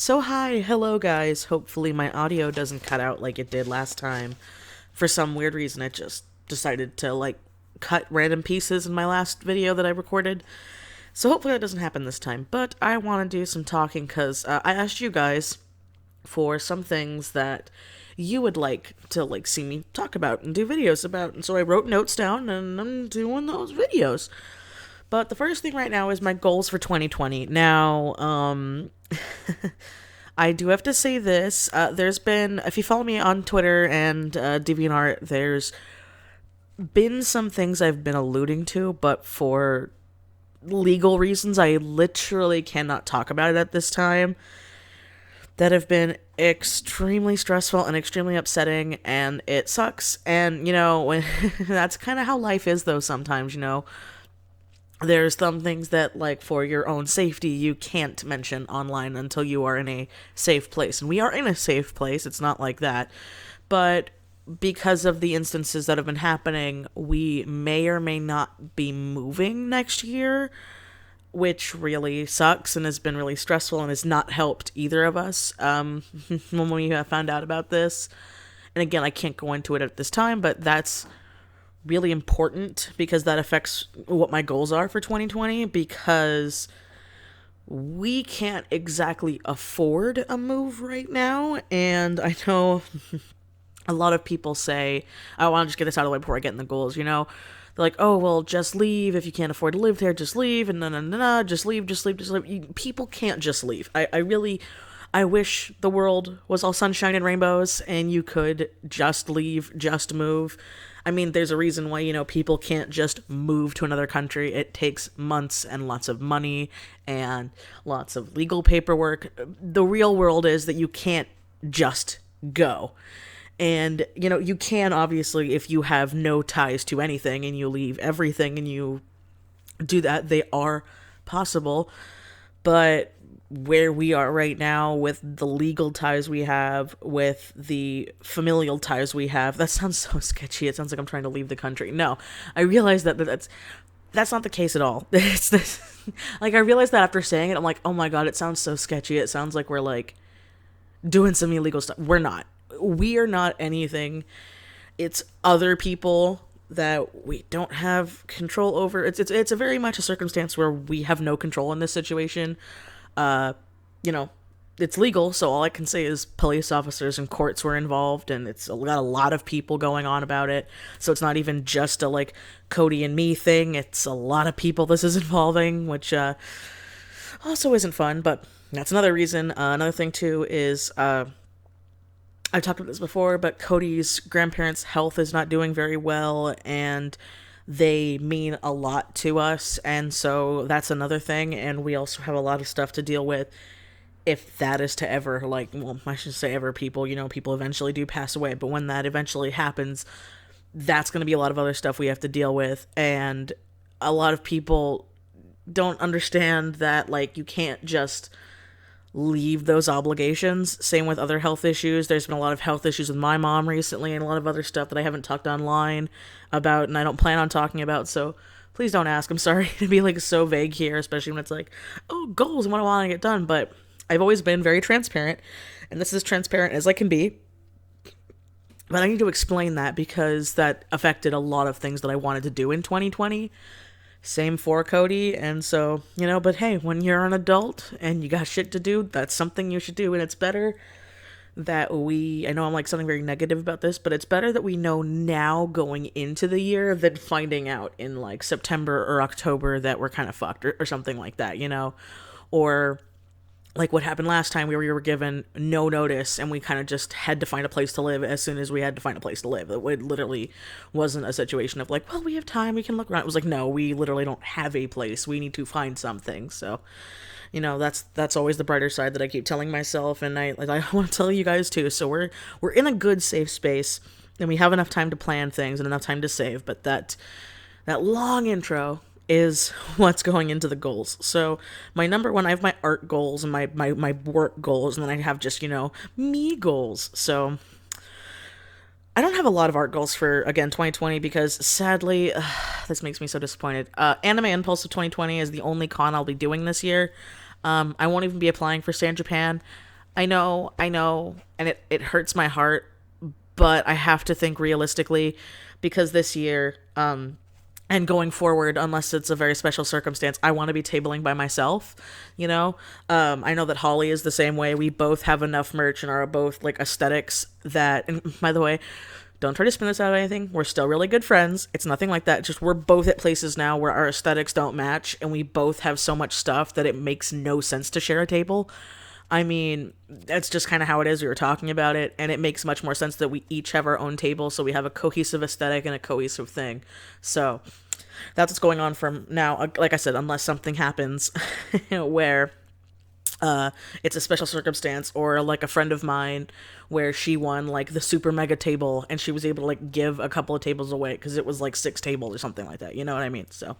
Hello guys. Hopefully my audio doesn't cut out like it did last time. For some weird reason, it just decided to cut random pieces in my last video that I recorded. So hopefully that doesn't happen this time. But I want to do some talking because I asked you guys for some things that you would like to see me talk about and do videos about. And so I wrote notes down and I'm doing those videos. But the first thing right now is my goals for 2020. Now, I do have to say this. There's been, if you follow me on Twitter and DeviantArt, there's been some things I've been alluding to, but for legal reasons, I literally cannot talk about it at this time, that have been extremely stressful and extremely upsetting, and it sucks. And, when that's kind of how life is, though, sometimes, there's some things that, for your own safety, you can't mention online until you are in a safe place. And we are in a safe place. It's not like that. But because of the instances that have been happening, we may or may not be moving next year, which really sucks and has been really stressful and has not helped either of us when we found out about this. And again, I can't go into it at this time, but that's really important because that affects what my goals are for 2020, because we can't exactly afford a move right now. And I know a lot of people say, I want to just get this out of the way before I get in the goals, they're like, oh, well, just leave. If you can't afford to live there, just leave. And no, just leave. People can't just leave. I wish the world was all sunshine and rainbows and you could just leave, just move. I mean, there's a reason why, people can't just move to another country. It takes months and lots of money and lots of legal paperwork. The real world is that you can't just go. And, you can, obviously, if you have no ties to anything and you leave everything and you do that, they are possible. But where we are right now, with the legal ties we have, with the familial ties we have, that sounds so sketchy. It sounds like I'm trying to leave the country. No, I realize that's not the case at all. It's this, I realized that after saying it, I'm like, oh my god, it sounds so sketchy. It sounds like we're doing some illegal stuff. We're not. We are not anything. It's other people that we don't have control over. It's a very much a circumstance where we have no control in this situation. It's legal, so all I can say is police officers and courts were involved, and it's got a lot of people going on about it. So it's not even just a Cody and me thing. It's a lot of people this is involving, which also isn't fun. But that's another reason. Another thing too is I've talked about this before, but Cody's grandparents' health is not doing very well, and they mean a lot to us, and so that's another thing. And we also have a lot of stuff to deal with if that is to ever, I should say ever, people eventually do pass away, but when that eventually happens, that's going to be a lot of other stuff we have to deal with. And a lot of people don't understand that, you can't just leave those obligations. Same with other health issues. There's been a lot of health issues with my mom recently and a lot of other stuff that I haven't talked online about and I don't plan on talking about, so please don't ask. I'm sorry to be so vague here, especially when it's oh, goals and what I want to get done, but I've always been very transparent, and this is as transparent as I can be. But I need to explain that because that affected a lot of things that I wanted to do in 2020. Same for Cody, and so, but hey, when you're an adult and you got shit to do, that's something you should do, and it's better that I know I'm sounding very negative about this, but it's better that we know now going into the year than finding out in September or October that we're kind of fucked or something like that, or what happened last time where we were given no notice and we kind of just had to find a place to live as soon as we had to find a place to live. It literally wasn't a situation of well, we have time, we can look around. It was no, we literally don't have a place. We need to find something. So, that's always the brighter side that I keep telling myself, and I want to tell you guys too. So we're in a good safe space, and we have enough time to plan things and enough time to save. But that long intro is what's going into the goals. So my number one, I have my art goals and my work goals, and then I have just, me goals. So I don't have a lot of art goals for, again, 2020 because sadly, this makes me so disappointed. Anime Impulse of 2020 is the only con I'll be doing this year. I won't even be applying for Stand Japan. I know, and it hurts my heart, but I have to think realistically because this year, and going forward, unless it's a very special circumstance, I want to be tabling by myself, you know? I know that Holly is the same way. We both have enough merch and are both like aesthetics that, and by the way, don't try to spin this out of anything. We're still really good friends. It's nothing like that. Just we're both at places now where our aesthetics don't match and we both have so much stuff that it makes no sense to share a table. I mean, that's just kind of how it is. We were talking about it, and it makes much more sense that we each have our own table, so we have a cohesive aesthetic and a cohesive thing. So that's what's going on from now. Like I said, unless something happens where it's a special circumstance, or like a friend of mine where she won like the super mega table and she was able to like give a couple of tables away because it was like 6 tables or something like that. You know what I mean? So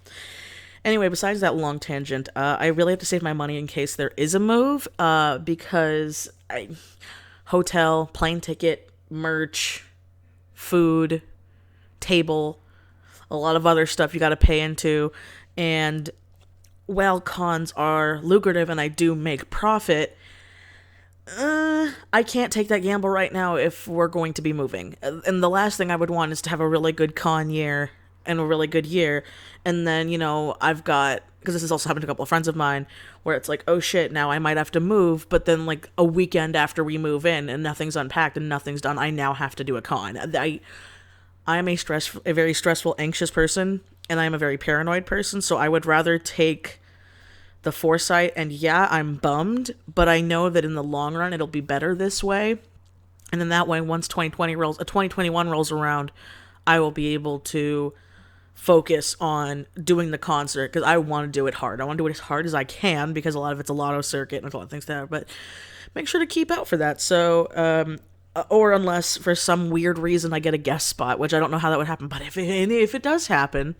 anyway, besides that long tangent, I really have to save my money in case there is a move, because hotel, plane ticket, merch, food, table, a lot of other stuff you got to pay into, and while cons are lucrative and I do make profit, I can't take that gamble right now if we're going to be moving. And the last thing I would want is to have a really good con year and a really good year, and then, you know, I've got, because this has also happened to a couple of friends of mine, where it's like, oh shit, now I might have to move, but then like a weekend after we move in and nothing's unpacked and nothing's done, I now have to do a con. I am a very stressful, anxious person, and I am a very paranoid person, so I would rather take the foresight, and yeah, I'm bummed, but I know that in the long run it'll be better this way. And then that way, once 2021 rolls around, I will be able to focus on doing the concert, because I want to do it hard. I want to do it as hard as I can, because a lot of it's a lotto circuit and a lot of things there, but make sure to keep out for that. So, or unless for some weird reason I get a guest spot, which I don't know how that would happen, but if it does happen,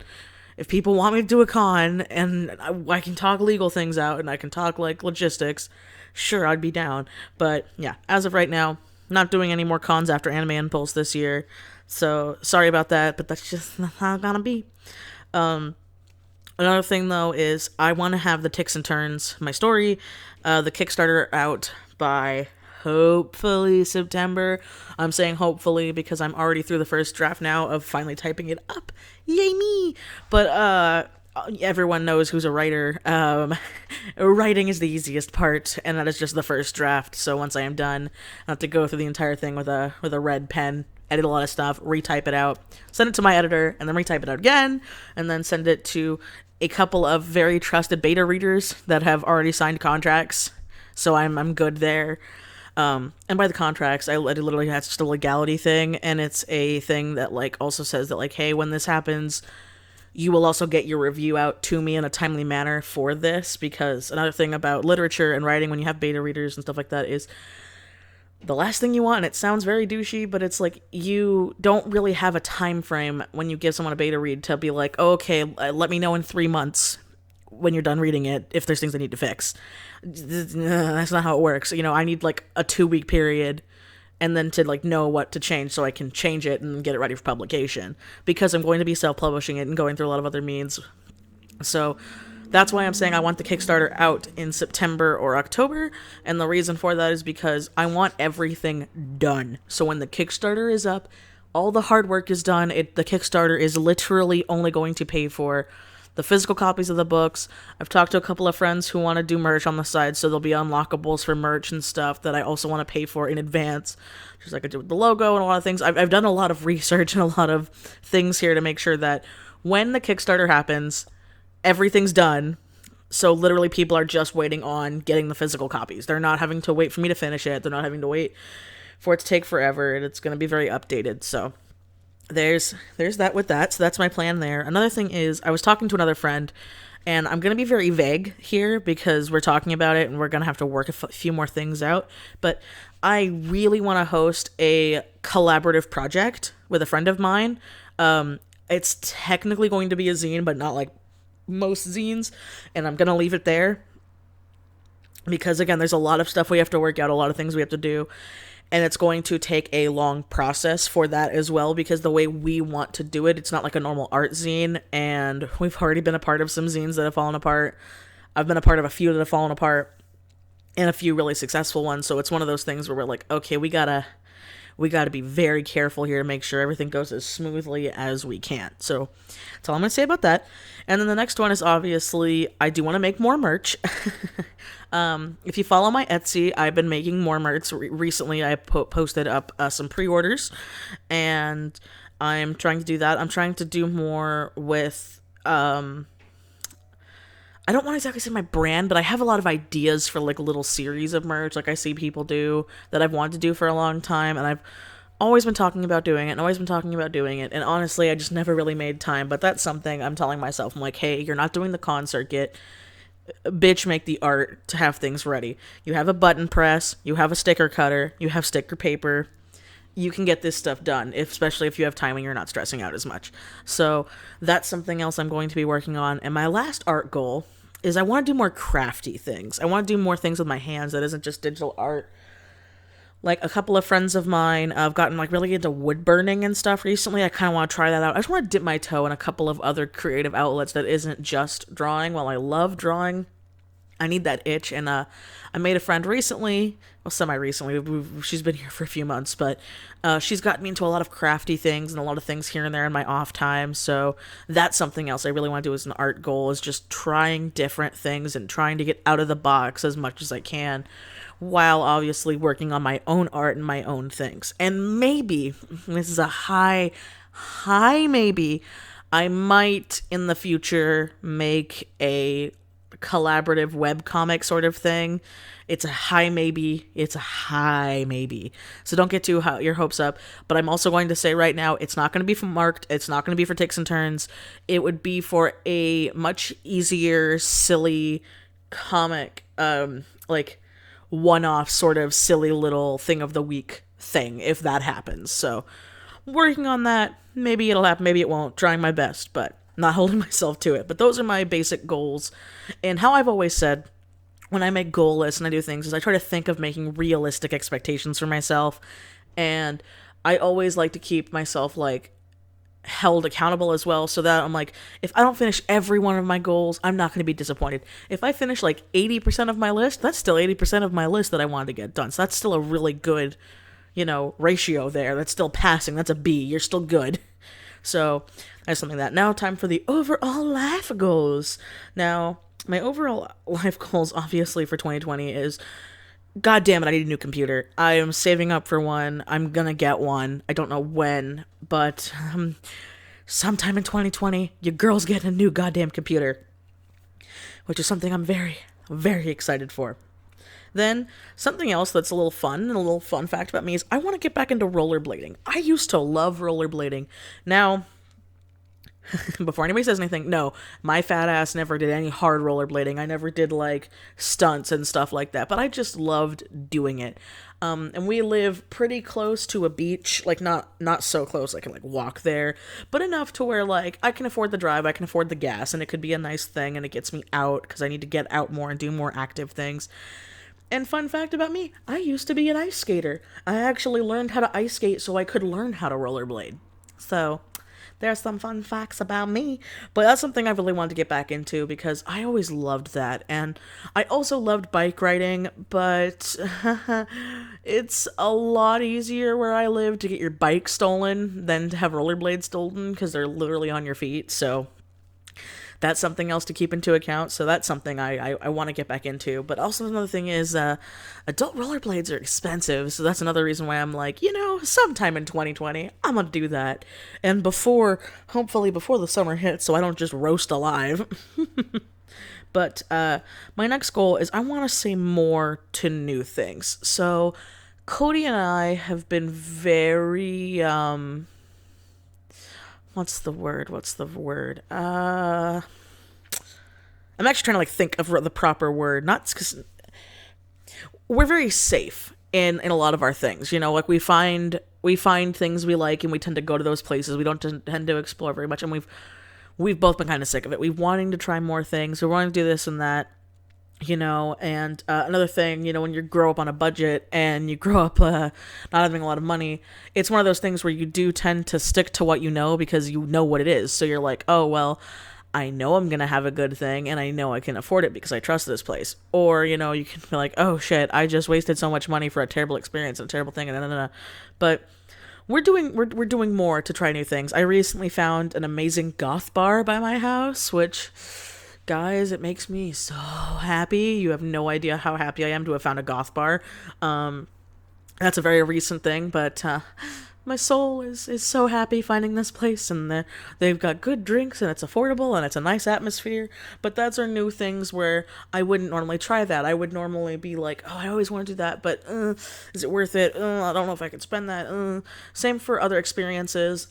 if people want me to do a con and I can talk legal things out and I can talk like logistics, sure, I'd be down. But yeah, as of right now, not doing any more cons after Anime Impulse this year. So sorry about that, but that's just not how it's gonna be. Another thing though is I want to have the Ticks and Turns, my story, the Kickstarter out by hopefully September. I'm saying hopefully because I'm already through the first draft now of finally typing it up. Yay me! But everyone knows who's a writer. Writing is the easiest part, and that is just the first draft. So once I am done, I have to go through the entire thing with a red pen, edit a lot of stuff, retype it out, send it to my editor, and then retype it out again, and then send it to a couple of very trusted beta readers that have already signed contracts. So I'm good there. And by the contracts, I literally, that's just a legality thing, and it's a thing that like also says that like, hey, when this happens, you will also get your review out to me in a timely manner for this, because another thing about literature and writing when you have beta readers and stuff like that is the last thing you want, and it sounds very douchey, but it's like you don't really have a time frame when you give someone a beta read to be like, oh, okay, let me know in 3 months when you're done reading it if there's things I need to fix. That's not how it works. You know, I need like a 2-week period and then to like know what to change so I can change it and get it ready for publication, because I'm going to be self-publishing it and going through a lot of other means. So that's why I'm saying I want the Kickstarter out in September or October, and the reason for that is because I want everything done. So when the Kickstarter is up, all the hard work is done. The Kickstarter is literally only going to pay for the physical copies of the books. I've talked to a couple of friends who want to do merch on the side, so there'll be unlockables for merch and stuff that I also want to pay for in advance, just like I did with the logo and a lot of things. I've done a lot of research and a lot of things here to make sure that when the Kickstarter happens, everything's done. So literally people are just waiting on getting the physical copies. They're not having to wait for me to finish it. They're not having to wait for it to take forever, and it's going to be very updated. So there's that with that. So that's my plan there. Another thing is I was talking to another friend, and I'm going to be very vague here because we're talking about it and we're going to have to work a few more things out. But I really want to host a collaborative project with a friend of mine. It's technically going to be a zine, but not like most zines. And I'm going to leave it there because, again, there's a lot of stuff we have to work out, a lot of things we have to do. And it's going to take a long process for that as well, because the way we want to do it, it's not like a normal art zine, and we've already been a part of some zines that have fallen apart. I've been a part of a few that have fallen apart. and a few really successful ones. So it's one of those things where we're like, okay, we gotta be very careful here to make sure everything goes as smoothly as we can. So that's all I'm gonna say about that. And then the next one is, obviously, I do want to make more merch. If you follow my Etsy, I've been making more merch. Recently, I posted up some pre-orders, and I'm trying to do that. I'm trying to do more with, I don't want to exactly say my brand, but I have a lot of ideas for like a little series of merch like I see people do that I've wanted to do for a long time, and I've always been talking about doing it and always been talking about doing it, and honestly I just never really made time. But that's something I'm telling myself. I'm like, hey, you're not doing the con circuit, bitch, make the art to have things ready. You have a button press, you have a sticker cutter, you have sticker paper, you can get this stuff done, especially if you have time and you're not stressing out as much. So that's something else I'm going to be working on. And my last art goal is I want to do more crafty things. I want to do more things with my hands that isn't just digital art. Like, a couple of friends of mine have gotten like really into wood burning and stuff recently. I kind of want to try that out. I just want to dip my toe in a couple of other creative outlets that isn't just drawing. While I love drawing, I need that itch. And I made a friend recently, well, semi-recently, she's been here for a few months, but she's gotten me into a lot of crafty things and a lot of things here and there in my off time. So that's something else I really want to do as an art goal, is just trying different things and trying to get out of the box as much as I can, while obviously working on my own art and my own things. And maybe, this is a high maybe, I might in the future make a collaborative webcomic sort of thing. It's a high maybe. So don't get your hopes up. But I'm also going to say right now, it's not going to be for marked. It's not going to be for takes and turns. It would be for a much easier, silly comic, like one-off sort of silly little thing of the week thing, if that happens. So working on that. Maybe it'll happen, maybe it won't. Trying my best, but not holding myself to it. But those are my basic goals. And how I've always said, when I make goal lists and I do things, is I try to think of making realistic expectations for myself. And I always like to keep myself like held accountable as well, so that I'm like, if I don't finish every one of my goals, I'm not going to be disappointed. If I finish like 80% of my list, that's still 80% of my list that I wanted to get done. So that's still a really good, ratio there. That's still passing. That's a B. You're still good. So that's something that. Now, time for the overall life goals. Now, my overall life goals, obviously, for 2020 is, God damn it, I need a new computer. I am saving up for one. I'm gonna get one. I don't know when, but sometime in 2020, your girl's getting a new goddamn computer, which is something I'm very, very excited for. Then, something else that's a little fun, and a little fun fact about me, is I want to get back into rollerblading. I used to love rollerblading. Now, before anybody says anything, no, my fat ass never did any hard rollerblading. I never did like stunts and stuff like that, but I just loved doing it. And we live pretty close to a beach, like not so close I can like walk there, but enough to where like I can afford the drive, I can afford the gas, and it could be a nice thing, and it gets me out because I need to get out more and do more active things. And fun fact about me, I used to be an ice skater. I actually learned how to ice skate so I could learn how to rollerblade. So there's some fun facts about me. But that's something I really wanted to get back into because I always loved that. And I also loved bike riding, but it's a lot easier where I live to get your bike stolen than to have rollerblades stolen because they're literally on your feet. So that's something else to keep into account. So that's something I want to get back into. But also another thing is adult rollerblades are expensive. So that's another reason why I'm like, sometime in 2020, I'm going to do that. And hopefully before the summer hits, so I don't just roast alive. But my next goal is I want to say more to new things. So Cody and I have been very... What's the word? I'm actually trying to think of the proper word. Not because we're very safe in a lot of our things. Like we find things we like and we tend to go to those places. We don't tend to explore very much, and we've both been kind of sick of it. We're wanting to try more things. We're wanting to do this and that. And another thing, when you grow up on a budget and you grow up not having a lot of money, it's one of those things where you do tend to stick to what you know because you know what it is. So you're like, oh, well, I know I'm going to have a good thing and I know I can afford it because I trust this place. Or, you know, you can be like, oh shit, I just wasted so much money for a terrible experience and a terrible thing. But we're doing more to try new things. I recently found an amazing goth bar by my house, which, guys, it makes me so happy. You have no idea how happy I am to have found a goth bar. That's a very recent thing, but my soul is so happy finding this place, and they've got good drinks, and it's affordable, and it's a nice atmosphere. But that's our new things where I wouldn't normally try that. I would normally be like, oh, I always want to do that, but is it worth it? I don't know if I could spend that. Same for other experiences.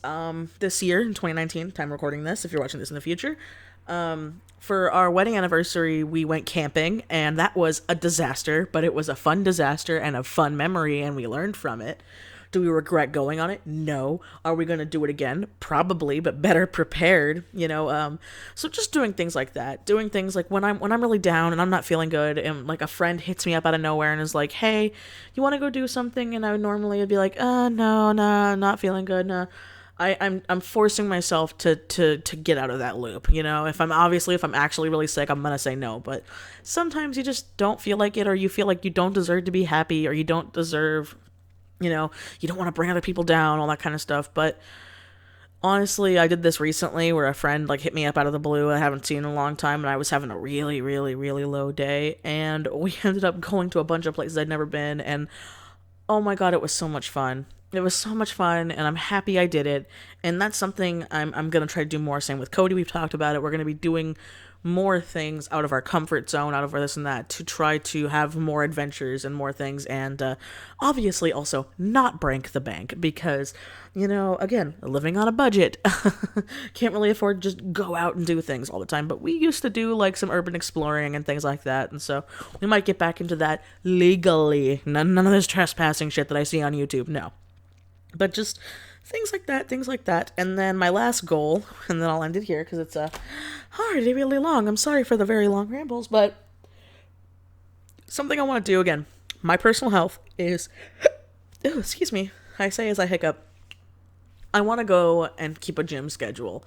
This year, in 2019, time recording this, if you're watching this in the future, for our wedding anniversary, we went camping, and that was a disaster, but it was a fun disaster and a fun memory, and we learned from it. Do we regret going on it? No. Are we going to do it again? Probably, but better prepared, you know. So just doing things like that. Doing things like when I'm really down and I'm not feeling good, and like a friend hits me up out of nowhere and is like, "Hey, you want to go do something?" And I would normally be like, no, not feeling good, no." I'm forcing myself to get out of that loop, you know. If I'm actually really sick, I'm gonna say no. But sometimes you just don't feel like it, or you feel like you don't deserve to be happy, or you don't deserve, you know, you don't want to bring other people down, all that kind of stuff. But honestly, I did this recently where a friend like hit me up out of the blue I haven't seen in a long time, and I was having a really, really, really low day, and we ended up going to a bunch of places I'd never been, and oh my god, it was so much fun. It was so much fun, and I'm happy I did it. And that's something I'm going to try to do more. Same with Cody, we've talked about it. We're going to be doing more things out of our comfort zone, out of this and that, to try to have more adventures and more things. And obviously also not break the bank because, you know, again, living on a budget. Can't really afford to just go out and do things all the time. But we used to do like some urban exploring and things like that. And so we might get back into that legally. None of this trespassing shit that I see on YouTube. No. But just things like that. And then my last goal, and then I'll end it here because it's already really long. I'm sorry for the very long rambles, but something I want to do again. My personal health is, oh, excuse me, I say as I hiccup. I want to go and keep a gym schedule.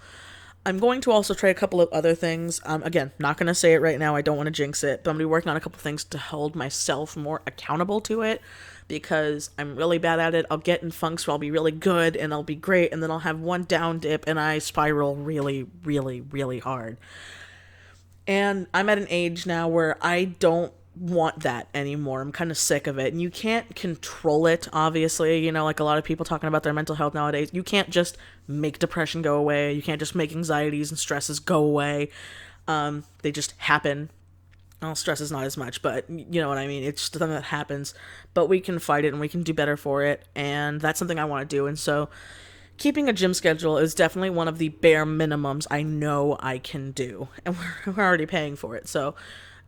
I'm going to also try a couple of other things. Again, not going to say it right now. I don't want to jinx it, but I'm going to be working on a couple of things to hold myself more accountable to it because I'm really bad at it. I'll get in funks where I'll be really good and I'll be great, and then I'll have one down dip and I spiral really, really, really hard. And I'm at an age now where I don't want that anymore. I'm kind of sick of it. And you can't control it, obviously. You know, like a lot of people talking about their mental health nowadays. You can't just make depression go away. You can't just make anxieties and stresses go away. They just happen. Well, stress is not as much, but you know what I mean? It's just something that happens. But we can fight it and we can do better for it. And that's something I want to do. And so keeping a gym schedule is definitely one of the bare minimums I know I can do. And we're already paying for it. So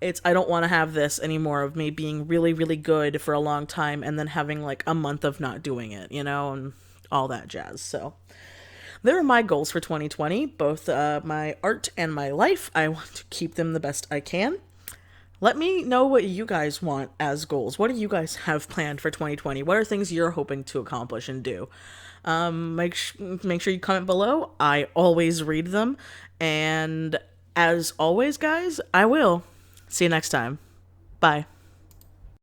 I don't want to have this anymore of me being really, really good for a long time and then having like a month of not doing it, you know, and all that jazz. So there are my goals for 2020, both my art and my life. I want to keep them the best I can. Let me know what you guys want as goals. What do you guys have planned for 2020? What are things you're hoping to accomplish and do? Make sure you comment below. I always read them. And as always, guys, I will. See you next time. Bye.